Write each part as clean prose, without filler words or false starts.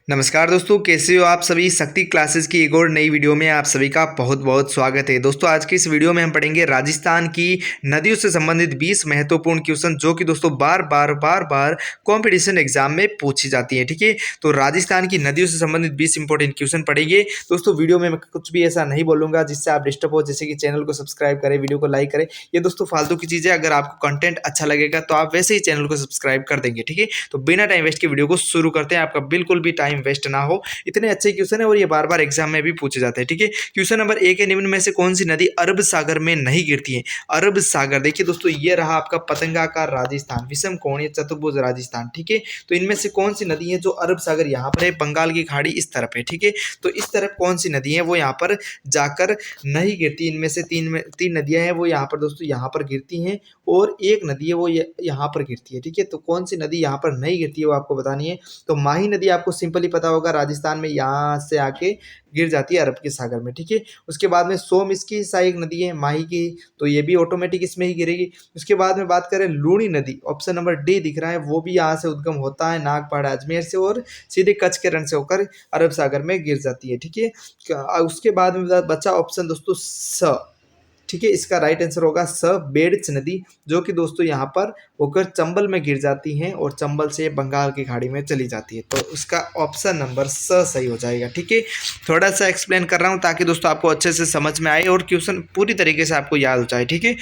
नमस्कार दोस्तों, कैसे हो आप सभी। शक्ति क्लासेस की एक और नई वीडियो में आप सभी का बहुत बहुत स्वागत है। दोस्तों आज की इस वीडियो में हम पढ़ेंगे राजस्थान की नदियों से संबंधित 20 महत्वपूर्ण क्वेश्चन जो कि दोस्तों बार बार कंपटीशन एग्जाम में पूछी जाती है। ठीक है, तो राजस्थान की नदियों से संबंधित 20 इंपॉर्टेंट क्वेश्चन पढ़ेंगे। दोस्तों वीडियो में मैं कुछ भी ऐसा नहीं बोलूंगा जिससे आप डिस्टर्ब हो, जैसे कि चैनल को सब्सक्राइब करें, वीडियो को लाइक करें। ये दोस्तों फालतू की चीज़ है। अगर आपको कंटेंट अच्छा लगेगा तो आप वैसे ही चैनल को सब्सक्राइब कर देंगे। ठीक है, तो बिना टाइम वेस्ट के वीडियो को शुरू करते हैं। आपका बिल्कुल भी टाइम वेस्ट ना हो, इतने अच्छे क्वेश्चन है और ये बार बार एग्जाम में भी पूछे जाते हैं। ठीक है, क्वेश्चन नंबर 1 है, निम्न में से कौन सी नदी अरब सागर में नहीं गिरती है। अरब सागर देखिए दोस्तों, ये रहा आपका पतंगाकार राजस्थान, विषम कोणीय चतुर्भुज राजस्थान। ठीक है, तो इनमें से कौन सी नदी है जो अरब सागर यहाँ पर है, बंगाल की खाड़ी इस तरफ है। ठीक है, तो इस तरफ कौन सी नदी है वो यहाँ पर जाकर नहीं गिरती। इनमें से तीन नदियां हैं वो यहाँ पर दोस्तों यहाँ पर गिरती हैं और एक नदी है वो यहाँ पर गिरती है। ठीक है, तो कौन सी नदी यहाँ पर नहीं गिरती है वो आपको बतानी है। तो माही नदी आपको सिंपली पता होगा, राजस्थान में यहाँ से आके गिर जाती है अरब के सागर में। ठीक है, उसके बाद में सोम इसकी सहायक नदी है माही की, तो ये भी ऑटोमेटिक इसमें ही गिरेगी। उसके बाद में बात करें लूणी नदी, ऑप्शन नंबर डी दिख रहा है, वो भी यहाँ से उद्गम होता है नागपाड़ा अजमेर से और सीधे कच्छ के रण से होकर अरब सागर में गिर जाती है। ठीक है, उसके बाद में बचा ऑप्शन दोस्तों स। ठीक है, इसका राइट आंसर होगा स, बेड़च नदी, जो कि दोस्तों यहाँ पर होकर चंबल में गिर जाती हैं और चंबल से बंगाल की खाड़ी में चली जाती है। तो उसका ऑप्शन नंबर स सही हो जाएगा। ठीक है, थोड़ा सा एक्सप्लेन कर रहा हूँ ताकि दोस्तों आपको अच्छे से समझ में आए और क्वेश्चन पूरी तरीके से आपको याद हो जाए। ठीक है,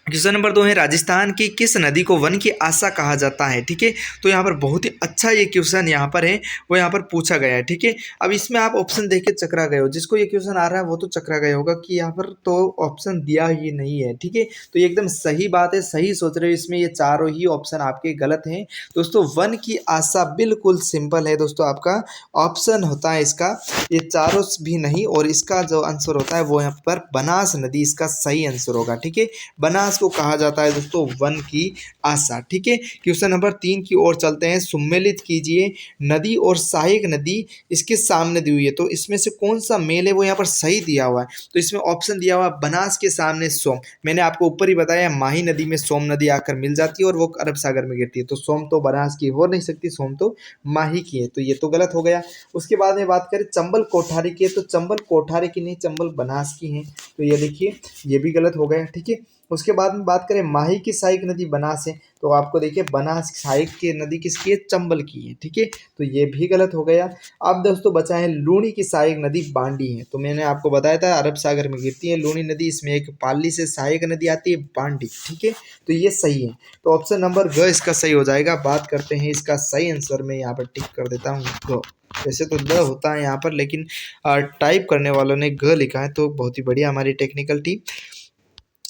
क्वेश्चन नंबर 2 है, राजस्थान की किस नदी को वन की आशा कहा जाता है। ठीक है, तो यहाँ पर बहुत ही अच्छा ये क्वेश्चन यहाँ पर है, वो यहाँ पर पूछा गया है। ठीक है, अब इसमें आप ऑप्शन देख के चकरा गए हो, जिसको ये क्वेश्चन आ रहा है वो तो चकरा गया होगा कि यहाँ पर तो ऑप्शन दिया ही नहीं है। ठीक है, तो ये एकदम सही बात है, सही सोच रहे हो। इसमें ये चारों ही ऑप्शन आपके गलत हैं दोस्तों। वन की आशा बिल्कुल सिंपल है दोस्तों, आपका ऑप्शन होता है इसका, ये चारों भी नहीं, और इसका जो आंसर होता है वो यहाँ पर बनास नदी इसका सही आंसर होगा। ठीक है, बनास को कहा जाता है दोस्तों वन की आशा। ठीक है, क्वेश्चन नंबर 3 की ओर चलते हैं। सुमेलित कीजिए नदी और सहायक नदी इसके सामने दी हुई है, तो इसमें से कौन सा मेल है वो यहाँ पर सही दिया हुआ है। तो इसमें ऑप्शन दिया हुआ है बनास के सामने सोम, मैंने आपको ऊपर ही बताया माही नदी में सोम नदी आकर मिल जाती है और वो अरब सागर में गिरती है, तो सोम तो बनास की हो नहीं सकती, सोम तो माही की है, तो ये तो गलत हो गया। उसके बाद में बात करें चंबल कोठारी की है, तो चंबल कोठारी की नहीं, चंबल बनास की है, तो ये देखिए ये भी गलत हो गया। ठीक है, उसके बाद में बात करें माही की सहायक नदी बनास है, तो आपको देखिए बनास सहायक की नदी किसकी है, चंबल की है। ठीक है, तो ये भी गलत हो गया। अब दोस्तों बचा है लूणी की सहायक नदी बांडी है, तो मैंने आपको बताया था अरब सागर में गिरती है लूणी नदी, इसमें एक पाली से सहायक नदी आती है बांडी। ठीक है, तो ये सही है, तो ऑप्शन नंबर ग इसका सही हो जाएगा। बात करते हैं इसका सही आंसर, में यहाँ पर टिक कर देता हूँ ग। वैसे तो द होता है यहाँ पर, लेकिन टाइप करने वालों ने ग लिखा है, तो बहुत ही बढ़िया हमारी टेक्निकल टीम।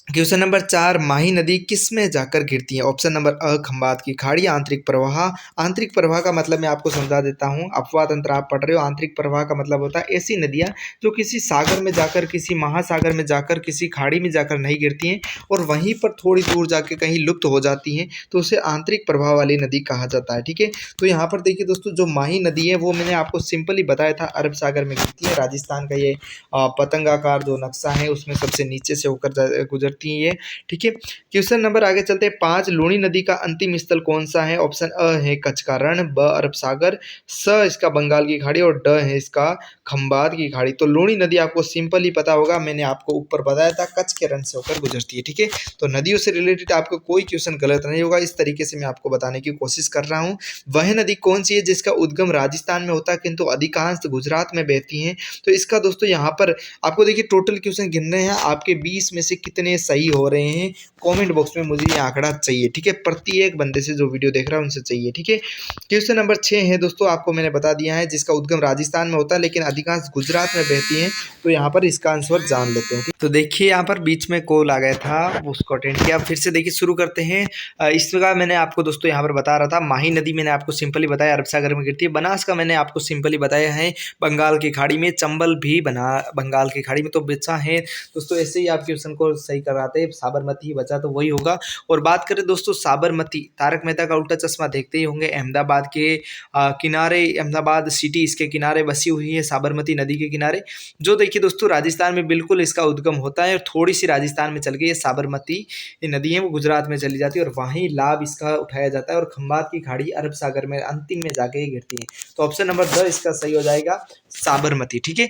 क्वेश्चन नंबर 4, माही नदी किस में जाकर गिरती है। ऑप्शन नंबर अ, खंबात की खाड़ी, आंतरिक प्रवाह। आंतरिक प्रवाह का मतलब मैं आपको समझा देता हूँ, अपवाह तंत्र आप पढ़ रहे हो। आंतरिक प्रवाह का मतलब होता है ऐसी नदियाँ जो किसी सागर में जाकर, किसी महासागर में जाकर, किसी खाड़ी में जाकर नहीं गिरती हैं और वहीं पर थोड़ी दूर जाकर कहीं लुप्त हो जाती हैं, तो उसे आंतरिक प्रवाह वाली नदी कहा जाता है। ठीक है, तो यहाँ पर देखिए दोस्तों, जो माही नदी है वो मैंने आपको सिंपली बताया था अरब सागर में गिरती है। राजस्थान का ये पतंगाकार जो नक्शा है उसमें सबसे नीचे से होकर गुजरती है ये। ठीक है, क्वेश्चन नंबर आगे चलते हैं 5, लूणी नदी का अंतिम स्थल कौन सा है। ऑप्शन अ है कच्छ का रण, ब अरब सागर, स इसका बंगाल की खाड़ी और ड है इसका खंबात की खाड़ी। तो लूणी नदी आपको सिंपल ही पता होगा, मैंने आपको ऊपर बताया था कच्छ के रण से होकर गुजरती है। ठीक है, तो नदियों से रिलेटेड आपको कोई क्वेश्चन गलत नहीं होगा, इस तरीके से मैं आपको बताने की कोशिश कर रहा हूँ। वह नदी कौन सी है जिसका उद्गम राजस्थान में होता है किंतु अधिकांश गुजरात में बहती है। तो इसका दोस्तों यहाँ पर आपको देखिए टोटल क्वेश्चन गिनने हैं, आपके 20 में से कितने सही हो रहे हैं कमेंट बॉक्स में मुझे ये आंकड़ा चाहिए। ठीक है, प्रत्येक बंदे से जो वीडियो देख रहा है उनसे चाहिए। ठीक है, क्वेश्चन नंबर 6 है दोस्तों, आपको मैंने बता दिया है जिसका उद्गम राजस्थान में होता है लेकिन अधिकांश गुजरात में बहती है, तो यहाँ पर इसका आंसर जान लेते हैं। तो देखिए यहाँ पर बीच में कॉल आ गया था, उसको अटेंड किया। फिर से देखिए शुरू करते हैं। इस जगह मैंने आपको दोस्तों यहाँ पर बता रहा था, माही नदी मैंने आपको सिंपली बताया अरब सागर में गिरती है, बनास का मैंने आपको सिंपली बताया है बंगाल की खाड़ी में, चंबल भी बना बंगाल की खाड़ी में, तो बचा है दोस्तों। ऐसे ही आप क्वेश्चन को सही कराते, साबरमती ही बचा तो वही होगा। और बात करें दोस्तों साबरमती, तारक मेहता का उल्टा चश्मा देखते ही होंगे, अहमदाबाद के किनारे, अहमदाबाद सिटी इसके किनारे बसी हुई है, साबरमती नदी के किनारे, जो देखिए दोस्तों राजस्थान में बिल्कुल इसका उद्गम होता है। और थोड़ी सी राजस्थान में चल गई ये साबरमती नदी है, वो गुजरात में चली जाती है और वहीं लाभ इसका उठाया जाता है और खंबात की खाड़ी अरब सागर में अंतिम में जाके ही गिरती है। तो ऑप्शन नंबर द इसका सही हो जाएगा, साबरमती। ठीक है,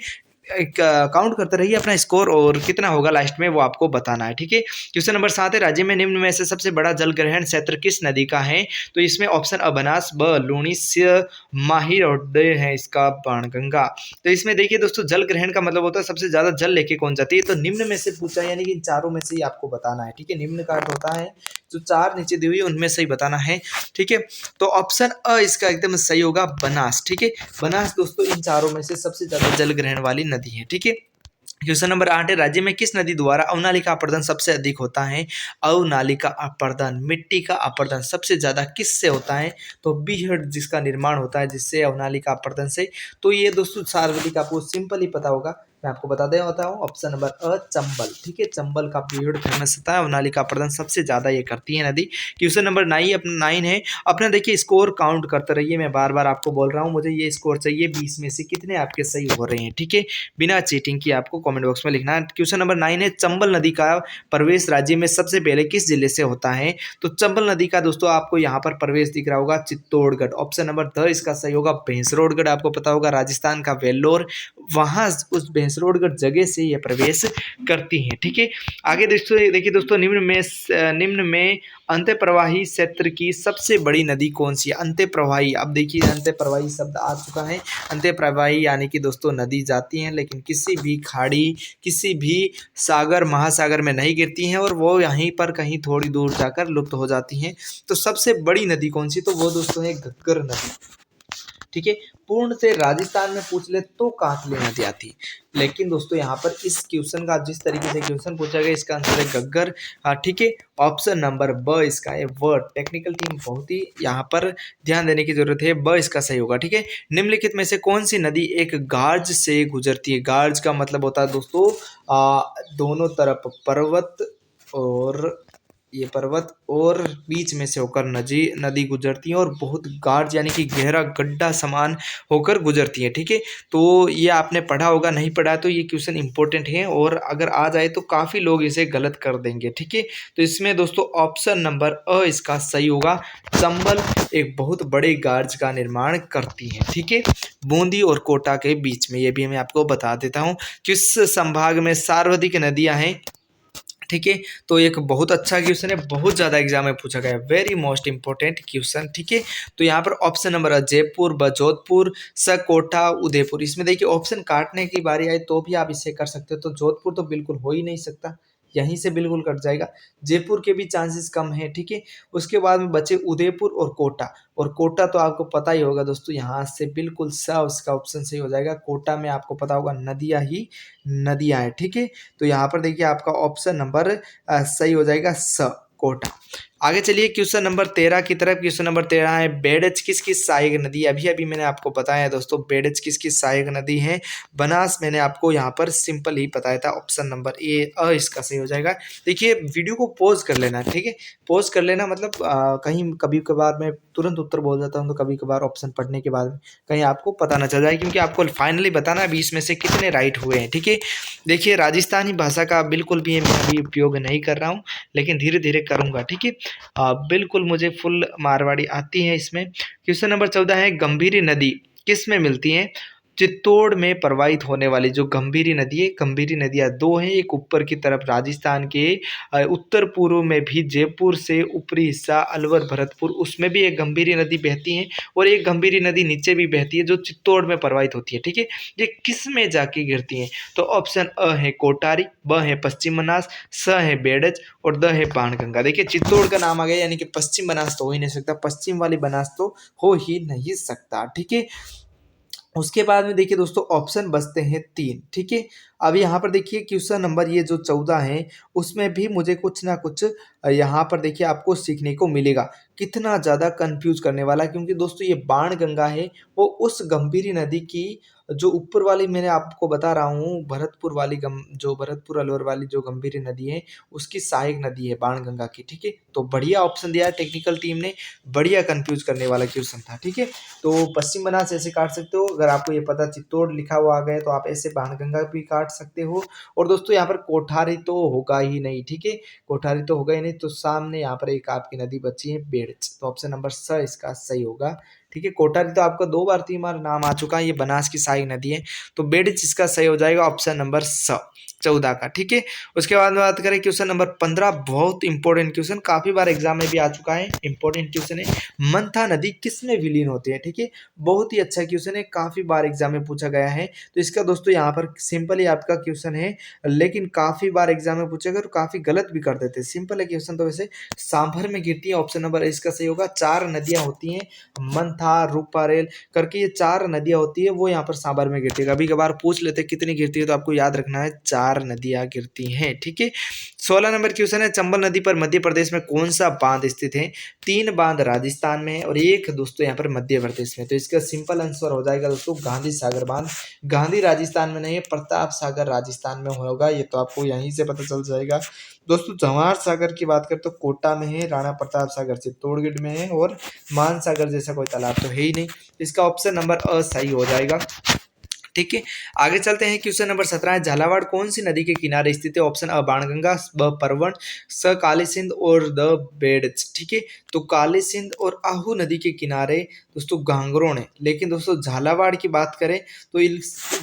काउंट करते रहिए अपना स्कोर और कितना होगा लास्ट में वो आपको बताना है। ठीक है, क्वेश्चन नंबर 7 है, राज्य में निम्न में से सबसे बड़ा जल ग्रहण क्षेत्र किस नदी का है? तो इसमें ऑप्शन अ बनास, ब लूणी, स माहिर और ड है इसका बाणगंगा। तो इसमें देखिए दोस्तों जल ग्रहण का मतलब होता है सबसे ज्यादा जल लेके कौन जाती है, तो निम्न में से पूछा है, यानी कि इन चारों में से ही आपको बताना है। ठीक है, निम्न का अर्थ होता है जो चार नीचे दी हुई उनमें से ही बताना है। ठीक है, तो ऑप्शन अ इसका एकदम सही होगा, बनास। ठीक है, बनास दोस्तों इन चारों में से सबसे ज्यादा जल ग्रहण वाली नदी है। ठीक है, क्वेश्चन नंबर 8 है, राज्य में किस नदी द्वारा अवनालिका अपरदन सबसे अधिक होता है? अवनालिका अपरदन, मिट्टी का अपरदन सबसे ज्यादा किससे होता है? तो बीहड़ जिसका निर्माण होता है जिससे अवनालिका अपरदन से, तो ये दोस्तों सार्वजनिक आपको सिंपल ही पता होगा, मैं आपको बता दे होता हूँ, ऑप्शन नंबर अ चंबल। ठीक है, चंबल का बीहड़ फेमस होता है, अवनालिका अपरदन सबसे ज्यादा ये करती है नदी। क्वेश्चन नंबर 9 है, अपना देखिए स्कोर काउंट करते रहिए, मैं बार बार आपको बोल रहा हूँ मुझे ये स्कोर चाहिए 20 में से कितने आपके सही हो रहे हैं। ठीक है, बिना चीटिंग की आपको कमेंट बॉक्स में लिखना है। क्वेश्चन नंबर 9 है, चंबल नदी का प्रवेश राज्य में सबसे पहले किस जिले से होता है? तो चंबल नदी का दोस्तों आपको यहाँ पर प्रवेश दिख रहा होगा, चित्तौड़गढ़। ऑप्शन नंबर द इसका सही होगा, भैंसरोडगढ़। आपको पता होगा राजस्थान का वेल्लोर, वहां उस भैंसरोडगढ़ जगह से यह प्रवेश करती है। ठीक है, आगे दोस्तों देखिए दोस्तों निम्न में अंत्य प्रवाही क्षेत्र की सबसे बड़ी नदी कौन सी है? अंत्य प्रवाही, अब देखिए अंत्य प्रवाही शब्द आ चुका है। अंत्य प्रवाही यानी कि दोस्तों नदी जाती हैं लेकिन किसी भी खाड़ी, किसी भी सागर महासागर में नहीं गिरती हैं और वो यहीं पर कहीं थोड़ी दूर जाकर लुप्त हो जाती हैं। तो सबसे बड़ी नदी कौन सी? तो वो दोस्तों है घग्गर नदी। ठीक है, पूर्ण से राजस्थान में पूछ ले तो कांतले नदी आती, लेकिन दोस्तों यहाँ पर इस क्वेश्चन का जिस तरीके से क्वेश्चन पूछा गया इसका आंसर है गग्गर। ठीक है, ऑप्शन नंबर ब इसका है, वर्ड। टेक्निकल टीम बहुत ही यहाँ पर ध्यान देने की जरूरत है, ब इसका सही होगा। ठीक है, निम्नलिखित में से कौन सी नदी एक गार्ज से गुजरती है? गार्ज का मतलब होता है दोस्तों दोनों तरफ पर्वत, और ये पर्वत और बीच में से होकर नदी गुजरती है और बहुत गाढ़ यानी कि गहरा गड्ढा समान होकर गुजरती है। ठीक है, तो ये आपने पढ़ा होगा, नहीं पढ़ा तो ये क्वेश्चन इंपॉर्टेंट है और अगर आ जाए तो काफ़ी लोग इसे गलत कर देंगे। ठीक है, तो इसमें दोस्तों ऑप्शन नंबर अ इसका सही होगा, चंबल एक बहुत बड़े गार्ज का निर्माण करती है। ठीक है, बूंदी और कोटा के बीच में, ये भी मैं आपको बता देता हूँ किस संभाग में सर्वाधिक नदियां हैं। ठीक है, तो एक बहुत अच्छा क्वेश्चन है, बहुत ज़्यादा एग्जाम में पूछा गया है, वेरी मोस्ट इंपॉर्टेंट क्वेश्चन। ठीक है, तो यहाँ पर ऑप्शन नंबर जयपुर, ब जोधपुर, स कोटा, उदयपुर। इसमें देखिए ऑप्शन काटने की बारी आई तो भी आप इसे कर सकते हो, तो जोधपुर तो बिल्कुल हो ही नहीं सकता, यहीं से बिल्कुल कट जाएगा। जयपुर के भी चांसेस कम है। ठीक है, उसके बाद में बचे उदयपुर और कोटा, और कोटा तो आपको पता ही होगा दोस्तों, यहाँ से बिल्कुल स उसका ऑप्शन सही हो जाएगा। कोटा में आपको पता होगा नदियाँ ही नदियाँ हैं। ठीक है, तो यहाँ पर देखिए आपका ऑप्शन नंबर सही हो जाएगा स, कोटा। आगे चलिए क्वेश्चन नंबर 13 की तरफ। क्वेश्चन नंबर 13 है, बेडज किसकी सहायक नदी? अभी अभी मैंने आपको बताया है दोस्तों, बेडज किसकी सहायक नदी है? बनास मैंने आपको यहाँ पर सिंपल ही बताया था, ऑप्शन नंबर ए अ इसका सही हो जाएगा। देखिए वीडियो को पॉज कर लेना, ठीक है, पॉज कर लेना, मतलब कहीं कभी कभार मैं तुरंत उत्तर बोल जाता हूँ तो कभी कभार ऑप्शन पढ़ने के बाद कहीं आपको पता ना चल जाए, क्योंकि आपको फाइनली बताना है 20 में से कितने राइट हुए हैं। ठीक है, देखिए राजस्थानी भाषा का बिल्कुल भी मैं अभी उपयोग नहीं कर रहा हूँ, लेकिन धीरे धीरे करूँगा। ठीक है, बिल्कुल मुझे फुल मारवाड़ी आती है इसमें। क्वेश्चन नंबर 14 है, गंभीरी नदी किस में मिलती है? चित्तौड़ में प्रवाहित होने वाली जो गंभीरी नदी है, गंभीरी नदियाँ दो हैं, एक ऊपर की तरफ राजस्थान के उत्तर पूर्व में भी जयपुर से ऊपरी हिस्सा अलवर भरतपुर, उसमें भी एक गंभीरी नदी बहती है और एक गंभीरी नदी नीचे भी बहती है जो चित्तौड़ में प्रवाहित होती है। ठीक है, ये किस में जाके गिरती हैं? तो ऑप्शन अ है कोटारी, ब है पश्चिम बनास, स है बेडज और द है बाणगंगा। देखिए चित्तौड़ का नाम आ गया, यानी कि पश्चिम बनास तो हो ही नहीं सकता, पश्चिम वाली बनास तो हो ही नहीं सकता। ठीक है, उसके बाद में देखिए दोस्तों ऑप्शन बचते हैं 3। ठीक है, अब यहाँ पर देखिए क्वेश्चन नंबर ये जो 14 है उसमें भी मुझे कुछ ना कुछ यहाँ पर देखिए आपको सीखने को मिलेगा। कितना ज़्यादा कन्फ्यूज़ करने वाला है, क्योंकि दोस्तों ये बाणगंगा है वो उस गंभीरी नदी की जो ऊपर वाली मैंने आपको बता रहा हूँ भरतपुर वाली जो भरतपुर अलवर वाली जो गंभीरी नदी है उसकी सहायक नदी है बाणगंगा की, ठीक है। तो बढ़िया ऑप्शन दिया है टेक्निकल टीम ने, बढ़िया कन्फ्यूज़ करने वाला क्वेश्चन था, ठीक है। तो पश्चिम बनास से ऐसे काट सकते हो, अगर आपको ये पता चित्तौड़ लिखा हुआ आ गया तो आप ऐसे बाणगंगा भी काट सकते हो। और दोस्तों यहाँ पर कोठारी तो होगा ही नहीं, ठीक है, कोठारी तो होगा ही नहीं, तो सामने यहाँ पर एक आपकी नदी बची है बेड़च, तो ऑप्शन नंबर स इसका सही होगा, ठीक है। कोठारी तो आपका 2 बार 3 बार नाम आ चुका है, ये बनास की सहायक नदी है, तो बेड़च इसका सही हो जाएगा ऑप्शन नंबर स 14 का, ठीक है। उसके बाद में बात करें क्वेश्चन नंबर 15, बहुत इंपॉर्टेंट क्वेश्चन, काफी बार एग्जाम में भी आ चुका है, इंपॉर्टेंट क्वेश्चन है। मंथा नदी किसमें विलीन होती है, ठीक है, बहुत ही अच्छा क्वेश्चन है, काफी बार एग्जाम में पूछा गया है। तो इसका दोस्तों यहाँ पर सिंपल ही आपका क्वेश्चन है, लेकिन काफी बार एग्जाम में पूछेगा तो काफी गलत भी कर देते हैं। सिंपल है क्वेश्चन, तो वैसे सांभर में गिरती है, ऑप्शन नंबर इसका सही होगा। 4 नदियां होती हैं, मंथा, रूपारेल करके ये 4 नदियां होती है, वो यहाँ पर सांभर में गिरती है। कभी कभार पूछ लेते हैं कितनी गिरती है, तो आपको याद रखना है 4 नदियां गिरती हैं, ठीक है। 16 नंबर क्वेश्चन है, चंबल नदी पर मध्य प्रदेश में कौन सा बांध स्थित है? 3 बांध राजस्थान में है और एक दोस्तों यहाँ पर मध्य प्रदेश में, तो इसका सिंपल आंसर हो जाएगा दोस्तों गांधी सागर बांध। गांधी राजस्थान में नहीं है, प्रताप सागर राजस्थान में होगा, ये तो आपको यहीं से पता चल जाएगा। दोस्तों जवाहर सागर की बात करें तो कोटा में है, राणा प्रताप सागर चित्तौड़गढ़ में है, और मान सागर जैसा कोई तालाब तो है ही नहीं, इसका ऑप्शन नंबर अ सही हो जाएगा, ठीक है। आगे चलते हैं, क्वेश्चन नंबर 17 है, झालावाड़ कौन सी नदी के किनारे स्थित है? ऑप्शन अ बाणगंगा, ब परवण, स काली सिंध और द बेड़च, ठीक है। तो काली सिंध और आहू नदी के किनारे दोस्तों गांगरोन है, लेकिन दोस्तों झालावाड़ की बात करें तो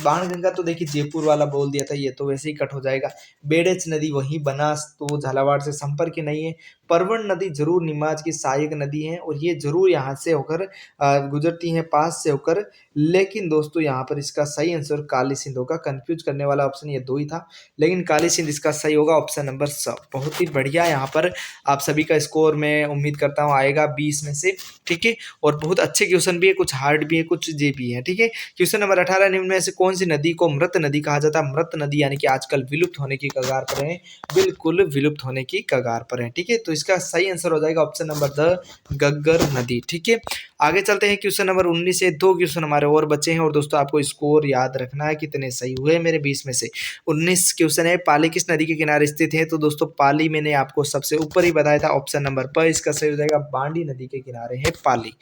बाणगंगा तो देखिए जयपुर वाला बोल दिया था, ये तो वैसे ही कट हो जाएगा। बेड़च नदी वही बनास, तो झालावाड़ से संपर्क नहीं है। परवण नदी जरूर निमाज की सहायक नदी है और ये जरूर यहाँ से होकर गुजरती है, पास से होकर, लेकिन दोस्तों यहाँ पर इसका सही आंसर काली सिंध होगा। कंफ्यूज करने वाला ऑप्शन ये 2 ही था, लेकिन काली सिंध इसका सही होगा, ऑप्शन नंबर स। बहुत ही बढ़िया, यहाँ पर आप सभी का स्कोर मैं उम्मीद करता हूँ आएगा 20 में से, ठीक है। और बहुत अच्छे क्वेश्चन भी है, कुछ हार्ड भी है, कुछ जे भी है, ठीक है। क्वेश्चन नंबर 18, निम्न में से कौन सी नदी को मृत नदी कहा जाता है? मृत नदी यानी कि आजकल विलुप्त होने की कगार पर है, बिल्कुल विलुप्त होने की कगार पर है, ठीक है। तो इसका सही आंसर हो जाएगा ऑप्शन नंबर द गग्गर नदी, ठीक है। आगे चलते हैं, क्वेश्चन नंबर 19 से 2 क्वेश्चन हमारे और बचे हैं, और दोस्तों आपको स्कोर याद रखना है कितने सही हुए मेरे 20 में से। 19 क्वेश्चन है, पाली किस नदी के किनारे स्थित है? तो दोस्तों पाली मैंने आपको सबसे ऊपर ही बताया था, ऑप्शन नंबर प इसका सही हो जाएगा, बांडी नदी के किनारे है पाली।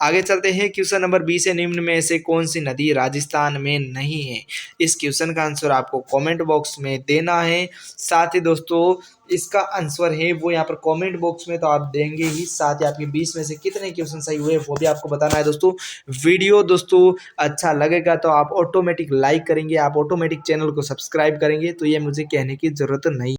आगे चलते हैं, क्वेश्चन नंबर 20 है, निम्न में से कौन सी नदी राजस्थान में नहीं है? इस क्वेश्चन का आंसर आपको कॉमेंट बॉक्स में देना है, साथ ही दोस्तों इसका आंसर है वो यहाँ पर कमेंट बॉक्स में तो आप देंगे ही, साथ ही आपके 20 में से कितने क्वेश्चन सही हुए वो भी आपको बताना है दोस्तों। वीडियो दोस्तों अच्छा लगेगा तो आप ऑटोमेटिक लाइक करेंगे, आप ऑटोमेटिक चैनल को सब्सक्राइब करेंगे, तो ये मुझे कहने की जरूरत नहीं।